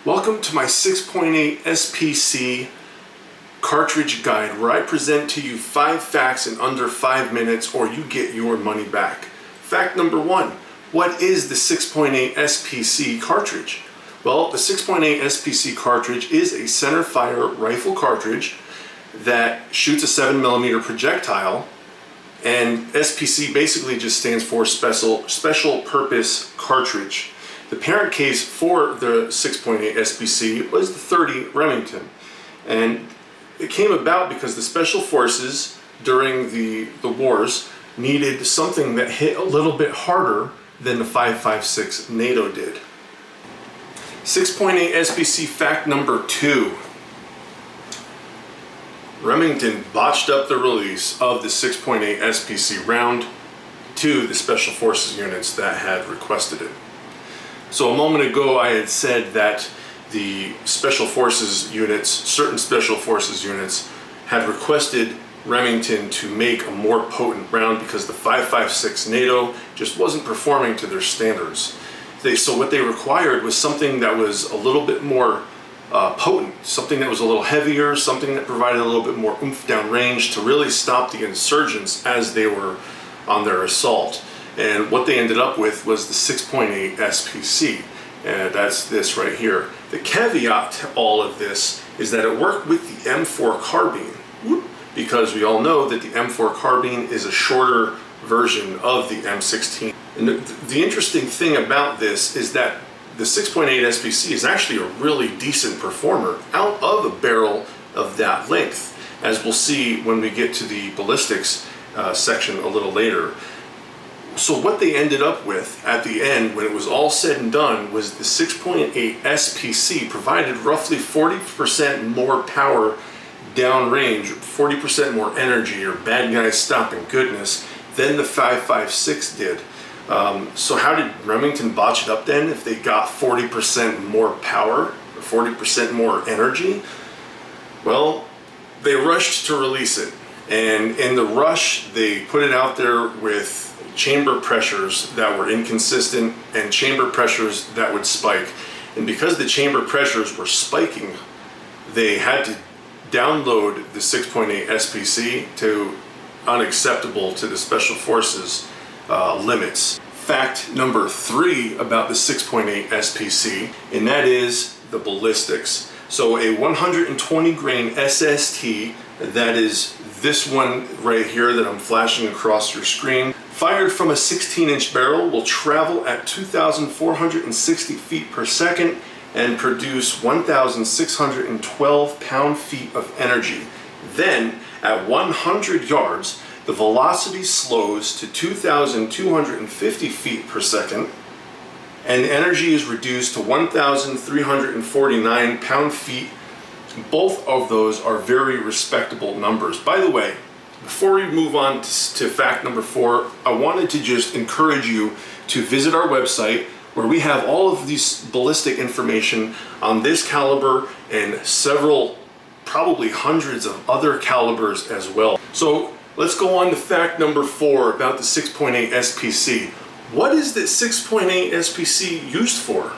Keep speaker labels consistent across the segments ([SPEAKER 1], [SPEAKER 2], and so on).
[SPEAKER 1] Welcome to my 6.8 SPC cartridge guide, where I present to you 5 facts in under 5 minutes or you get your money back. Fact number 1, what is the 6.8 SPC cartridge? Well, the 6.8 SPC cartridge is a centerfire rifle cartridge that shoots a 7mm projectile, and SPC basically just stands for special purpose cartridge. The parent case for the 6.8 SPC was the .30 Remington, and it came about because the special forces during the wars needed something that hit a little bit harder than the 5.56 NATO did. 6.8 SPC fact number 2. Remington botched up the release of the 6.8 SPC round to the special forces units that had requested it. So a moment ago I had said that the special forces units, certain special forces units, had requested Remington to make a more potent round because the 5.56 NATO just wasn't performing to their standards. So what they required was something that was a little bit more potent, something that was a little heavier, something that provided a little bit more oomph downrange to really stop the insurgents as they were on their assault. And what they ended up with was the 6.8 SPC, and that's this right here. The caveat to all of this is that it worked with the M4 carbine, because we all know that the M4 carbine is a shorter version of the M16. And the interesting thing about this is that the 6.8 SPC is actually a really decent performer out of a barrel of that length, as we'll see when we get to the ballistics section a little later. So what they ended up with at the end, when it was all said and done, was the 6.8 SPC provided roughly 40% more power downrange, 40% more energy, or bad guys stopping goodness, than the 5.56 did. So how did Remington botch it up then if they got 40% more power, or 40% more energy? Well, they rushed to release it. And in the rush, they put it out there with chamber pressures that were inconsistent and chamber pressures that would spike. And because the chamber pressures were spiking, they had to download the 6.8 SPC to unacceptable to the special forces limits. Fact number 3 about the 6.8 SPC, and that is the ballistics. So a 120 grain SST, that is this one right here that I'm flashing across your screen, fired from a 16-inch barrel, will travel at 2,460 feet per second and produce 1,612 pound-feet of energy. Then, at 100 yards, the velocity slows to 2,250 feet per second, and energy is reduced to 1,349 pound-feet. Both of those are very respectable numbers. By the way, before we move on to fact number 4, I wanted to just encourage you to visit our website, where we have all of these ballistic information on this caliber and several, probably hundreds of other calibers as well. So let's go on to fact number 4 about the 6.8 SPC. What is the 6.8 SPC used for?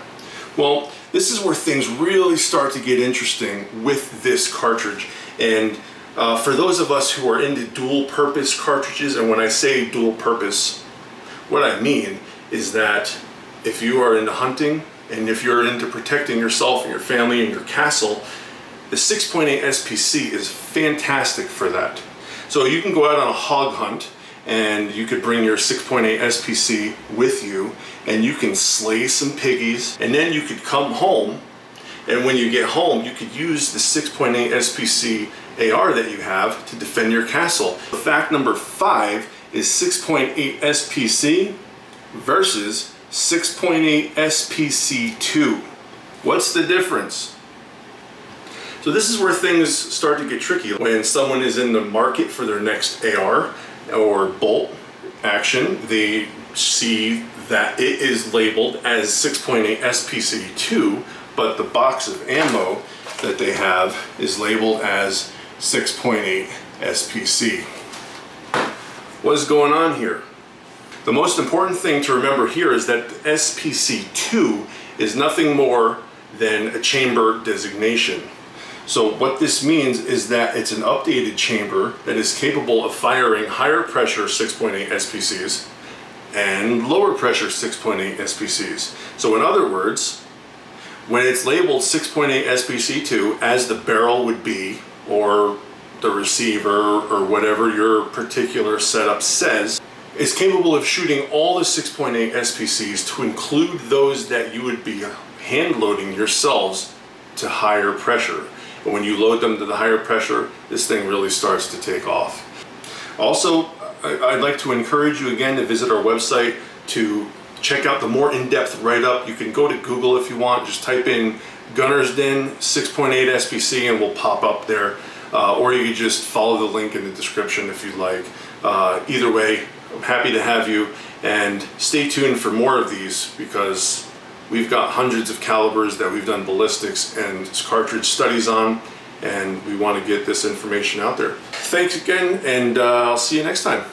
[SPEAKER 1] Well, this is where things really start to get interesting with this cartridge. And for those of us who are into dual purpose cartridges, and when I say dual purpose, what I mean is that if you are into hunting and if you're into protecting yourself and your family and your castle, the 6.8 SPC is fantastic for that. So you can go out on a hog hunt and you could bring your 6.8 SPC with you, and you can slay some piggies, and then you could come home, and when you get home you could use the 6.8 SPC AR that you have to defend your castle. Fact number 5 is 6.8 SPC versus 6.8 SPC2. What's the difference? So this is where things start to get tricky. When someone is in the market for their next AR or bolt action, they see that it is labeled as 6.8 SPC2, but the box of ammo that they have is labeled as 6.8 SPC. What is going on here? The most important thing to remember here is that the SPC2 is nothing more than a chamber designation. So what this means is that it's an updated chamber that is capable of firing higher pressure 6.8 SPCs and lower pressure 6.8 SPCs. So in other words, when it's labeled 6.8 SPC2, as the barrel would be, or the receiver, or whatever your particular setup says, is capable of shooting all the 6.8 SPCs to include those that you would be hand loading yourselves to higher pressure. And when you load them to the higher pressure, this thing really starts to take off. Also, I'd like to encourage you again to visit our website to check out the more in-depth write-up. You can go to Google if you want, just type in Gunner's Den 6.8 SPC and we'll pop up there. Or you can just follow the link in the description if you'd like. Either way, I'm happy to have you, and stay tuned for more of these because we've got hundreds of calibers that we've done ballistics and cartridge studies on, and we want to get this information out there. Thanks again, and I'll see you next time.